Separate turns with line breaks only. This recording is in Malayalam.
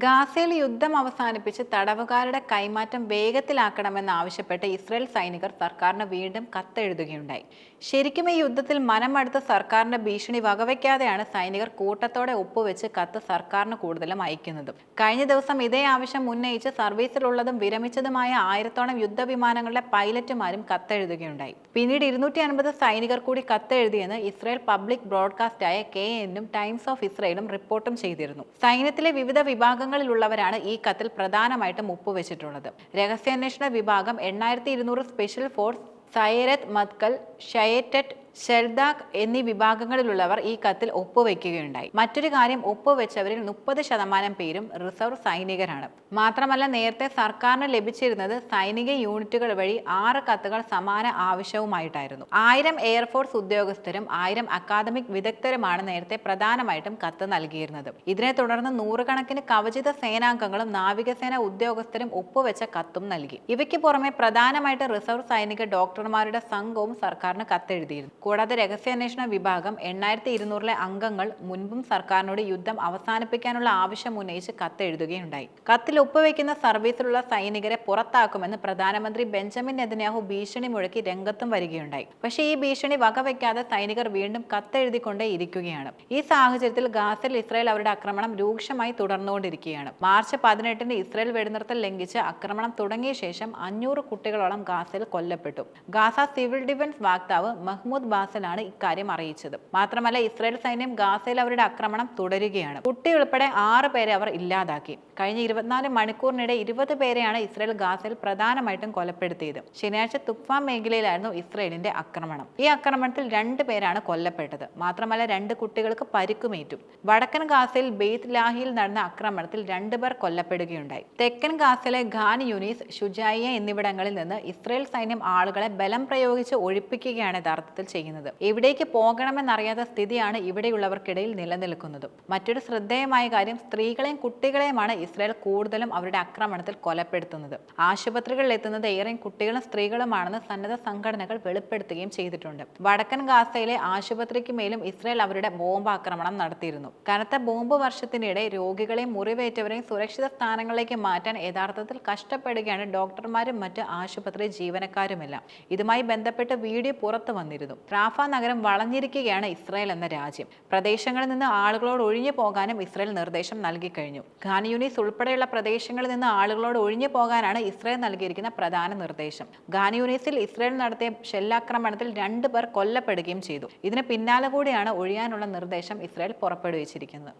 ഗാസയിൽ യുദ്ധം അവസാനിപ്പിച്ച് തടവുകാരുടെ കൈമാറ്റം വേഗത്തിലാക്കണമെന്നാവശ്യപ്പെട്ട് ഇസ്രായേൽ സൈനികർ സർക്കാരിന് വീണ്ടും കത്തെഴുതുകയുണ്ടായി. ശരിക്കും ഈ യുദ്ധത്തിൽ മനമടുത്ത സർക്കാരിന്റെ ഭീഷണി വകവയ്ക്കാതെയാണ് സൈനികർ കൂട്ടത്തോടെ ഒപ്പുവെച്ച് കത്ത് സർക്കാരിന് കൂടുതലും അയക്കുന്നത്. കഴിഞ്ഞ ദിവസം ഇതേ ആവശ്യം ഉന്നയിച്ച് സർവീസിലുള്ളതും വിരമിച്ചതുമായ 1000-ഓളം യുദ്ധവിമാനങ്ങളുടെ പൈലറ്റുമാരും കത്തെഴുതുകയുണ്ടായി. പിന്നീട് 250 സൈനികർ കൂടി കത്തെഴുതിയെന്ന് ഇസ്രായേൽ പബ്ലിക് ബ്രോഡ്കാസ്റ്റായ KNനും ടൈംസ് ഓഫ് ഇസ്രായേലും റിപ്പോർട്ടും ചെയ്തിരുന്നു. സൈന്യത്തിലെ വിവിധ വിഭാഗങ്ങളിലുള്ളവരാണ് ഈ കത്തിൽ പ്രധാനമായിട്ടും ഒപ്പുവെച്ചിട്ടുള്ളത്. രഹസ്യാന്വേഷണ വിഭാഗം, 8200 സ്പെഷ്യൽ ഫോഴ്സ്, സൈരത്ത് മത്കൽ, ഷയേറ്ററ്റ്, ഷെൽദാഖ് എന്നീ വിഭാഗങ്ങളിലുള്ളവർ ഈ കത്തിൽ ഒപ്പുവെക്കുകയുണ്ടായി. മറ്റൊരു കാര്യം, ഒപ്പുവെച്ചവരിൽ 30% പേരും റിസർവ് സൈനികരാണ്. മാത്രമല്ല, നേരത്തെ സർക്കാരിന് ലഭിച്ചിരുന്നത് സൈനിക യൂണിറ്റുകൾ വഴി 6 കത്തുകൾ സമാന ആവശ്യവുമായിട്ടായിരുന്നു. 1000 എയർഫോഴ്സ് ഉദ്യോഗസ്ഥരും 1000 അക്കാദമിക് വിദഗ്ധരുമാണ് നേരത്തെ പ്രധാനമായിട്ടും കത്ത് നൽകിയിരുന്നത്. ഇതിനെ തുടർന്ന് 100 കണക്കിന് കവചിത സേനാംഗങ്ങളും നാവികസേന ഉദ്യോഗസ്ഥരും ഒപ്പുവെച്ച കത്തും നൽകി. ഇവയ്ക്ക് പുറമെ പ്രധാനമായിട്ട് റിസർവ് സൈനിക ഡോക്ടർമാരുടെ സംഘവും സർക്കാരിന് കത്തെഴുതിയിരുന്നു. കൂടാതെ രഹസ്യാന്വേഷണ വിഭാഗം 8200 അംഗങ്ങൾ മുൻപും സർക്കാരിനോട് യുദ്ധം അവസാനിപ്പിക്കാനുള്ള ആവശ്യം ഉന്നയിച്ച് കത്തെഴുതുകയുണ്ടായി. കത്തിൽ ഒപ്പുവെക്കുന്ന സർവീസിലുള്ള സൈനികരെ പുറത്താക്കുമെന്ന് പ്രധാനമന്ത്രി ബെഞ്ചമിൻ നെതന്യാഹു ഭീഷണി മുഴക്കി രംഗത്തും വരികയുണ്ടായി. പക്ഷേ ഈ ഭീഷണി വകവയ്ക്കാതെ സൈനികർ വീണ്ടും കത്തെഴുതിക്കൊണ്ടേ ഇരിക്കുകയാണ്. ഈ സാഹചര്യത്തിൽ ഗാസയിൽ ഇസ്രായേൽ അവരുടെ ആക്രമണം രൂക്ഷമായി തുടർന്നുകൊണ്ടിരിക്കുകയാണ്. മാർച്ച് 18-ന് ഇസ്രായേൽ വെടിനിർത്തൽ ലംഘിച്ച് ആക്രമണം തുടങ്ങിയ ശേഷം 500 കുട്ടികളോളം ഗാസയിൽ കൊല്ലപ്പെട്ടു. ഗാസ സിവിൽ ഡിഫൻസ് വക്താവ് മഹ്മൂദ് ബാസലാണ് ഇക്കാര്യം അറിയിച്ചത്. മാത്രമല്ല, ഇസ്രായേൽ സൈന്യം ഗാസയിൽ അവരുടെ ആക്രമണം തുടരുകയാണ്. കുട്ടി ഉൾപ്പെടെ 6 പേരെ അവർ ഇല്ലാതാക്കി. കഴിഞ്ഞ 24 മണിക്കൂറിനിടെ 20 പേരെയാണ് ഇസ്രായേൽ ഗാസയിൽ പ്രധാനമായിട്ടും കൊലപ്പെടുത്തിയത്. ശനിയാഴ്ച തുക്വ മേഖലയിലായിരുന്നു ഇസ്രായേലിന്റെ ആക്രമണം. ഈ ആക്രമണത്തിൽ 2 പേരാണ് കൊല്ലപ്പെട്ടത്. മാത്രമല്ല, 2 കുട്ടികൾക്ക് പരിക്കുമേറ്റു. വടക്കൻ ഗാസയിൽ ബെയ്ത്ത് ലാഹിയിൽ നടന്ന ആക്രമണത്തിൽ 2 പേർ കൊല്ലപ്പെടുകയുണ്ടായി. തെക്കൻ ഗാസയിലെ ഖാൻ യൂനിസ്, ഷുജായിയ എന്നിവിടങ്ങളിൽ നിന്ന് ഇസ്രായേൽ സൈന്യം ആളുകളെ ബലം പ്രയോഗിച്ച് ഒഴിപ്പിക്കുകയാണ് യഥാർത്ഥത്തിൽ ചെയ്യുന്നത്. എവിടേക്ക് പോകണമെന്നറിയാത്ത സ്ഥിതിയാണ് ഇവിടെയുള്ളവർക്കിടയിൽ നിലനിൽക്കുന്നത്. മറ്റൊരു ശ്രദ്ധേയമായ കാര്യം, സ്ത്രീകളെയും കുട്ടികളെയുമാണ് ഇസ്രായേൽ കൂടുതലും അവരുടെ ആക്രമണത്തിൽ കൊലപ്പെടുത്തുന്നത്. ആശുപത്രികളിൽ എത്തുന്നത് ഏറെയും കുട്ടികളും സ്ത്രീകളുമാണെന്ന് സന്നദ്ധ സംഘടനകൾ വെളിപ്പെടുത്തുകയും ചെയ്തിട്ടുണ്ട്. വടക്കൻ ഗാസയിലെ ആശുപത്രിക്ക് മേലും ഇസ്രായേൽ അവരുടെ ബോംബ് ആക്രമണം നടത്തിയിരുന്നു. കനത്ത ബോംബ് വർഷത്തിനിടെ രോഗികളെയും മുറിവേറ്റവരെയും സുരക്ഷിത സ്ഥാനങ്ങളിലേക്ക് മാറ്റാൻ യഥാർത്ഥത്തിൽ കഷ്ടപ്പെടുകയാണ് ഡോക്ടർമാരും മറ്റ് ആശുപത്രി ജീവനക്കാരുമെല്ലാം. ഇതുമായി ബന്ധപ്പെട്ട് വീഡിയോ പുറത്തു വന്നിരുന്നു. റാഫ നഗരം വളഞ്ഞിരിക്കുകയാണ് ഇസ്രായേൽ എന്ന രാജ്യം. പ്രദേശങ്ങളിൽ നിന്ന് ആളുകളോട് ഒഴിഞ്ഞു പോകാനും ഇസ്രായേൽ നിർദ്ദേശം നൽകി കഴിഞ്ഞു. ഖാൻ യൂനിസ് ഉൾപ്പെടെയുള്ള പ്രദേശങ്ങളിൽ നിന്ന് ആളുകളോട് ഒഴിഞ്ഞു പോകാനാണ് ഇസ്രായേൽ നൽകിയിരിക്കുന്ന പ്രധാന നിർദ്ദേശം. ഖാൻ യൂനിസിൽ ഇസ്രായേൽ നടത്തിയ ഷെല്ലാക്രമണത്തിൽ 2 പേർ കൊല്ലപ്പെടുകയും ചെയ്തു. ഇതിന് പിന്നാലെ കൂടിയാണ് ഒഴിയാനുള്ള നിർദ്ദേശം ഇസ്രായേൽ പുറപ്പെടുവിച്ചിരിക്കുന്നത്.